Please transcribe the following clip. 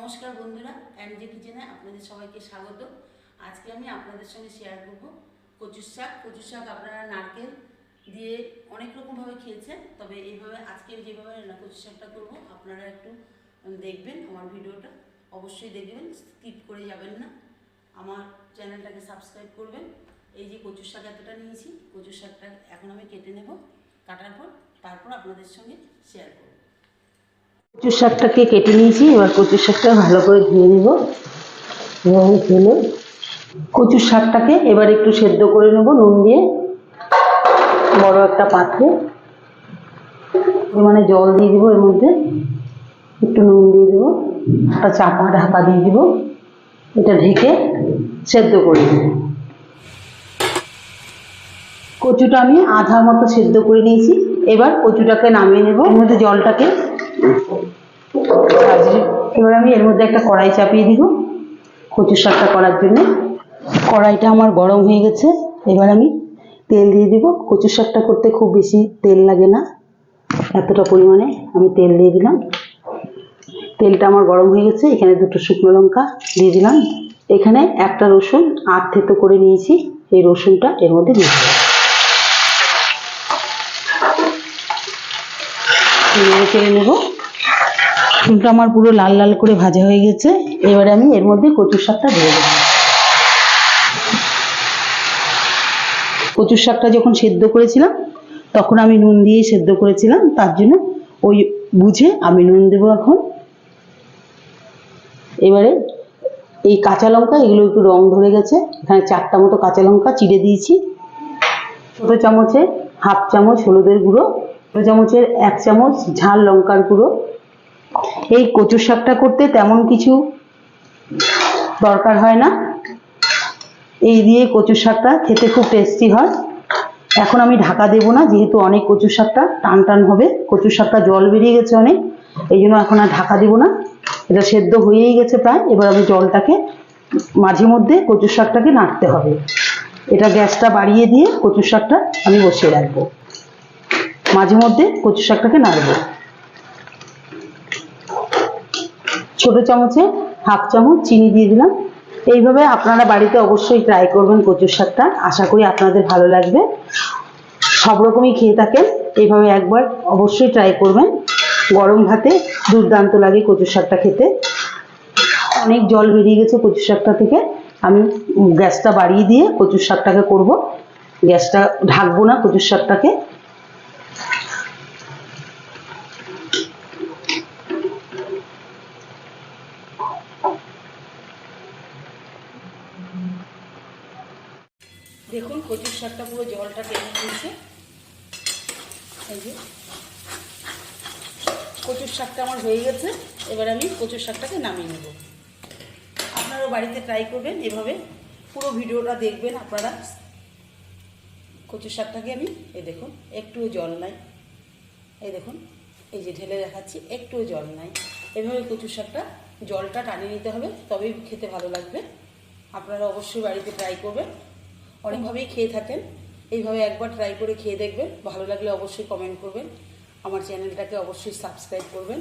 নমস্কার বন্ধুরা, এমজে কিচেনে আপনাদের সবাইকে স্বাগত। আজকে আমি আপনাদের সঙ্গে শেয়ার করব কচুর শাক। কচুর শাক আপনারা নারকেল দিয়ে অনেক রকমভাবে খেয়েছেন, তবে এইভাবে আজকে যেভাবে কচুর শাকটা করবো আপনারা একটু দেখবেন। আমার ভিডিওটা অবশ্যই দেখবেন, স্কিপ করে যাবেন না। আমার চ্যানেলটাকে সাবস্ক্রাইব করবেন। এই যে কচুর শাক এতটা নিয়েছি, কচুর শাকটা এখন আমি কেটে নেব। কাটার পর তারপর আপনাদের সঙ্গে শেয়ার করব। কচুর শাকটাকে কেটে নিয়েছি, এবার কচুর শাকটা ভালো করে ধুয়ে নেব এবং ধুলে কচুর শাকটাকে এবার একটু সেদ্ধ করে নেব নুন দিয়ে। বড় একটা পাত্রে মানে জল দিয়ে দেবো, এর মধ্যে একটু নুন দিয়ে দেবো, একটা চাপা ঢাকা দিয়ে দেবো, এটা ঢেকে সেদ্ধ করে দেব। কচুটা আমি আধা মতো সেদ্ধ করে নিয়েছি, এবার কচুটাকে নামিয়ে নেব। এর মধ্যে জলটাকে এবার আমি এর মধ্যে একটা কড়াই চাপিয়ে দিব কচুর শাকটা করার জন্য। কড়াইটা আমার গরম হয়ে গেছে, এবার আমি তেল দিয়ে দিব। কচুর শাকটা করতে খুব বেশি তেল লাগে না, এতটা পরিমাণে আমি তেল দিয়ে দিলাম। তেলটা আমার গরম হয়ে গেছে, এখানে দুটো শুকনো লঙ্কা দিয়ে দিলাম। এখানে একটা রসুন আধ থেতো করে নিয়েছি, এই রসুনটা এর মধ্যে দিয়ে দিলাম। নেড়ে নেব। রসুনটা আমার পুরো লাল লাল করে ভাজা হয়ে গেছে, এবারে আমি এর মধ্যে কচুর শাকটা দিয়ে দেব। কচুর শাকটা যখন সেদ্ধ করেছিলাম তখন আমি নুন দিয়ে সেদ্ধ করেছিলাম, তার জন্য ওই বুঝে আমি নুন দেবো এখন। এবারে এই কাঁচা লঙ্কা, এগুলো একটু রং ধরে গেছে, এখানে 4টা মতো কাঁচা লঙ্কা চিড়ে দিয়েছি। ছোটো চামচে হাফ চামচ হলুদের গুঁড়ো, ছোটো চামচের 1 চামচ ঝাল লঙ্কার গুঁড়ো। এই কচুর শাকটা করতে তেমন কিছু দরকার হয় না, এই দিয়ে কচুর শাকটা খেতে খুব টেস্টি হয়। এখন আমি ঢাকা দেব না, যেহেতু অনেক কচুর শাকটা টান টান হবে, কচুর শাকটা জল বেরিয়ে গেছে অনেক, এই জন্য এখন আর ঢাকা দেব না। এটা সেদ্ধ হয়েই গেছে প্রায়। এবার আমি জলটাকে মাঝে মধ্যে কচুর শাকটাকে নাড়তে হবে। এটা গ্যাসটা বাড়িয়ে দিয়ে কচুর শাকটা আমি বসিয়ে রাখবো, মাঝে মধ্যে কচুর শাকটাকে নাড়বো। ছোটো চামচে হাফ চামচ চিনি দিয়ে দিলাম। এইভাবে আপনারা বাড়িতে অবশ্যই ট্রাই করবেন কচুর শাকটা, আশা করি আপনাদের ভালো লাগবে। সব রকমই খেয়ে থাকেন, এইভাবে একবার অবশ্যই ট্রাই করবেন। গরম ভাতে দুর্দান্ত লাগে কচুর শাকটা খেতে। অনেক জল বেরিয়ে গেছে কচুর শাকটা থেকে, আমি গ্যাসটা বাড়িয়ে দিয়ে কচুর শাকটাকে করব। গ্যাসটা ঢাকবো না কচুর শাকটাকে। দেখুন কচুর শাকটা পুরো জলটা টেনে নিয়েছে। এই যে কচুর শাকটা আমার হয়ে গেছে, এবার আমি কচুর শাকটাকে নামিয়ে নেব। আপনারাও বাড়িতে ট্রাই করবেন, এভাবে পুরো ভিডিওটা দেখবেন আপনারা। কচুর শাকটাকে আমি এই দেখুন একটুও জল নাই, এই দেখুন এই যে ঢেলে দেখাচ্ছি, একটুও জল নাই। এভাবে কচুর শাকটা জলটা টানিয়ে নিতে হবে, তবেই খেতে ভালো লাগবে। আপনারা অবশ্যই বাড়িতে ট্রাই করবেন, অনেকভাবেই খেয়ে থাকেন। এইভাবে একবার ট্রাই করে খেয়ে দেখবেন, ভালো লাগলে অবশ্যই কমেন্ট করবেন। আমার চ্যানেলটাকে অবশ্যই সাবস্ক্রাইব করবেন।